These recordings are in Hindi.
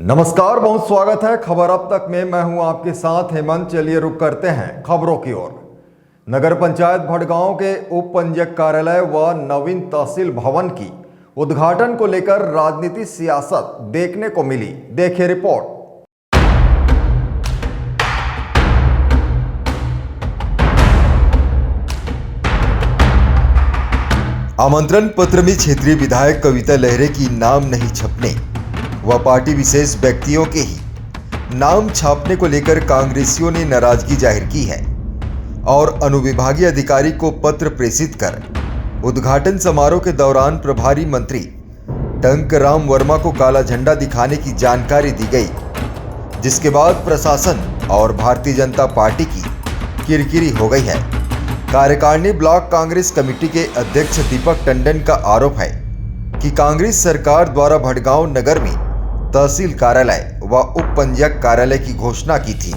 नमस्कार, बहुत स्वागत है खबर अब तक में। मैं हूं आपके साथ हेमंत। चलिए रुक करते हैं खबरों की ओर। नगर पंचायत भड़गांव के उप पंजीयक कार्यालय व नवीन तहसील भवन की उद्घाटन को लेकर राजनीति सियासत देखने को मिली। देखिए रिपोर्ट। आमंत्रण पत्र में क्षेत्रीय विधायक कविता लहरे की नाम नहीं छपने व पार्टी विशेष व्यक्तियों के ही नाम छापने को लेकर कांग्रेसियों ने नाराजगी जाहिर की है और अनुविभागीय अधिकारी को पत्र प्रेषित कर उद्घाटन समारोह के दौरान प्रभारी मंत्री टंकराम वर्मा को काला झंडा दिखाने की जानकारी दी गई, जिसके बाद प्रशासन और भारतीय जनता पार्टी की किरकिरी हो गई है। कार्यकारिणी ब्लॉक कांग्रेस कमेटी के अध्यक्ष दीपक टंडन का आरोप है कि कांग्रेस सरकार द्वारा भड़गांव नगर में तहसील कार्यालय व उप पंजीयक कार्यालय की घोषणा की थी,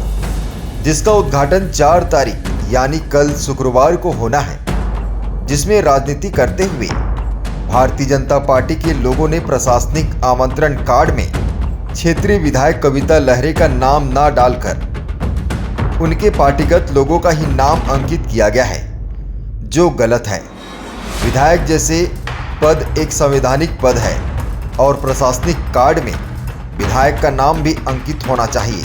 जिसका उद्घाटन 4 तारीख यानी कल शुक्रवार को होना है, जिसमें राजनीति करते हुए भारतीय जनता पार्टी के लोगों ने प्रशासनिक आमंत्रण कार्ड में क्षेत्रीय विधायक कविता लहरे का नाम ना डालकर उनके पार्टीगत लोगों का ही नाम अंकित किया गया है, जो गलत है। विधायक जैसे पद एक संवैधानिक पद है और प्रशासनिक कार्ड में विधायक का नाम भी अंकित होना चाहिए।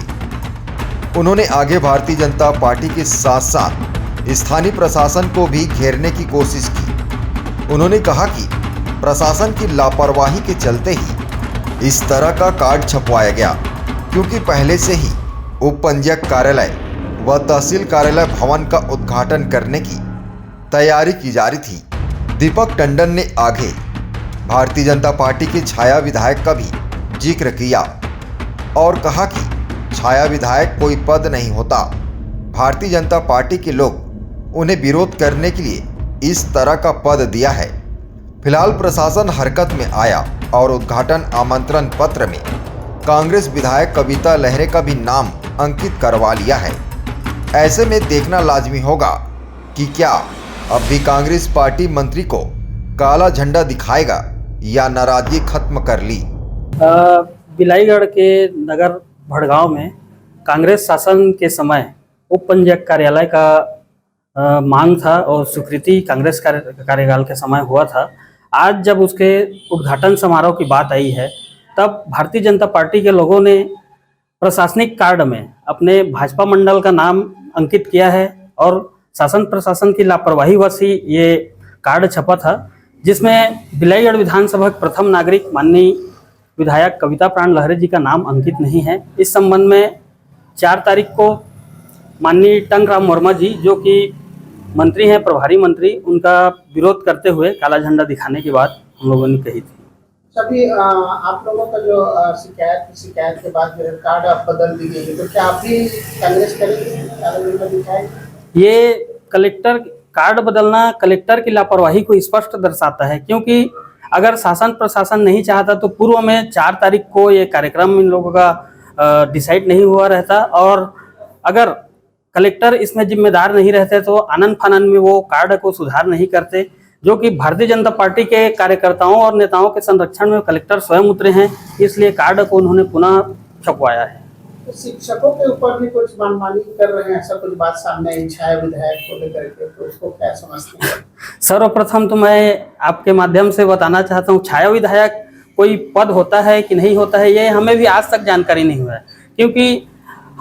उन्होंने आगे भारतीय जनता पार्टी के साथ साथ स्थानीय प्रशासन को भी घेरने की कोशिश की। उन्होंने कहा कि प्रशासन की लापरवाही के चलते ही इस तरह का कार्ड छपवाया गया, क्योंकि पहले से ही उप पंजीयक कार्यालय व तहसील कार्यालय भवन का उद्घाटन करने की तैयारी की जा रही थी। दीपक टंडन ने आगे भारतीय जनता पार्टी के छाया विधायक का भी जिक्र किया और कहा कि छाया विधायक कोई पद नहीं होता। भारतीय जनता पार्टी के लोग उन्हें विरोध करने के लिए इस तरह का पद दिया है। फिलहाल प्रशासन हरकत में आया और उद्घाटन आमंत्रण पत्र में कांग्रेस विधायक कविता लहरे का भी नाम अंकित करवा लिया है। ऐसे में देखना लाजमी होगा कि क्या अब भी कांग्रेस पार्टी मंत्री को काला झंडा दिखाएगा या नाराजगी खत्म कर ली। बिलाईगढ़ के नगर भड़गांव में कांग्रेस शासन के समय उप पंजीयक कार्यालय का मांग था और स्वीकृति कांग्रेस कार्यकाल के समय हुआ था। आज जब उसके उद्घाटन समारोह की बात आई है, तब भारतीय जनता पार्टी के लोगों ने प्रशासनिक कार्ड में अपने भाजपा मंडल का नाम अंकित किया है और शासन प्रशासन की लापरवाही वशी ये कार्ड छपा था, जिसमें बिलाईगढ़ विधानसभा के प्रथम नागरिक माननीय विधायक कविता प्राण लहरे जी का नाम अंकित नहीं है। इस संबंध में 4 तारीख को माननीय टंकराम वर्मा जी, जो कि मंत्री हैं, प्रभारी मंत्री, उनका विरोध करते हुए काला झंडा दिखाने की बात हम लोगों ने कही थी। सभी आप लोगों का जो शिकायत के बाद जो कार्ड आप बदल दीजिए, तो क्या आप भी कांग्रेस करेंगे? ये कलेक्टर कार्ड बदलना कलेक्टर की लापरवाही को स्पष्ट दर्शाता है, क्योंकि अगर शासन प्रशासन नहीं चाहता तो पूर्व में 4 तारीख को ये कार्यक्रम इन लोगों का डिसाइड नहीं हुआ रहता, और अगर कलेक्टर इसमें जिम्मेदार नहीं रहते तो आनन फानन में वो कार्ड को सुधार नहीं करते, जो कि भारतीय जनता पार्टी के कार्यकर्ताओं और नेताओं के संरक्षण में कलेक्टर स्वयं उतरे हैं, इसलिए कार्ड को उन्होंने पुनः छपवाया है। तो शिक्षकों के ऊपर भी कुछ मनमानी कर रहे हैं, ऐसा कुछ बात सामने आई छाया विधायक को लेकर के, तो उसको क्या समझते हैं? सर्वप्रथम तो मैं आपके माध्यम से बताना चाहता हूँ, छाया विधायक कोई पद होता है कि नहीं होता है, ये हमें भी आज तक जानकारी नहीं हुआ है, क्योंकि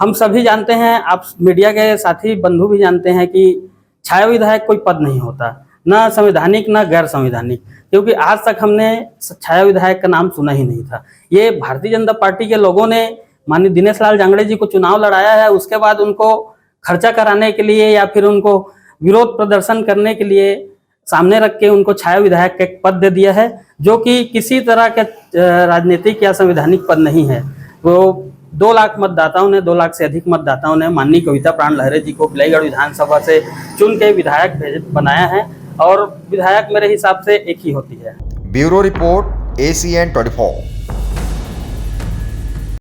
हम सभी जानते हैं, आप मीडिया के साथी बंधु भी जानते हैं कि छाया विधायक कोई पद नहीं होता, ना संवैधानिक ना गैर संवैधानिक, क्योंकि आज तक हमने छाया विधायक का नाम सुना ही नहीं था। ये भारतीय जनता पार्टी के लोगों ने माननीय दिनेश लाल जांगड़े जी को चुनाव लड़ाया है, उसके बाद उनको खर्चा कराने के लिए या फिर उनको विरोध प्रदर्शन करने के लिए सामने रख के उनको छाया विधायक का एक पद दे दिया है, जो कि किसी तरह के राजनीतिक या संवैधानिक पद नहीं है। वो 2 लाख मतदाताओं ने 2 लाख से अधिक मतदाताओं ने माननीय कविता प्राण लहरे जी को बिलाईगढ़ विधानसभा से चुन के विधायक बनाया है, और विधायक मेरे हिसाब से एक ही होती है। Bureau report ACN 24।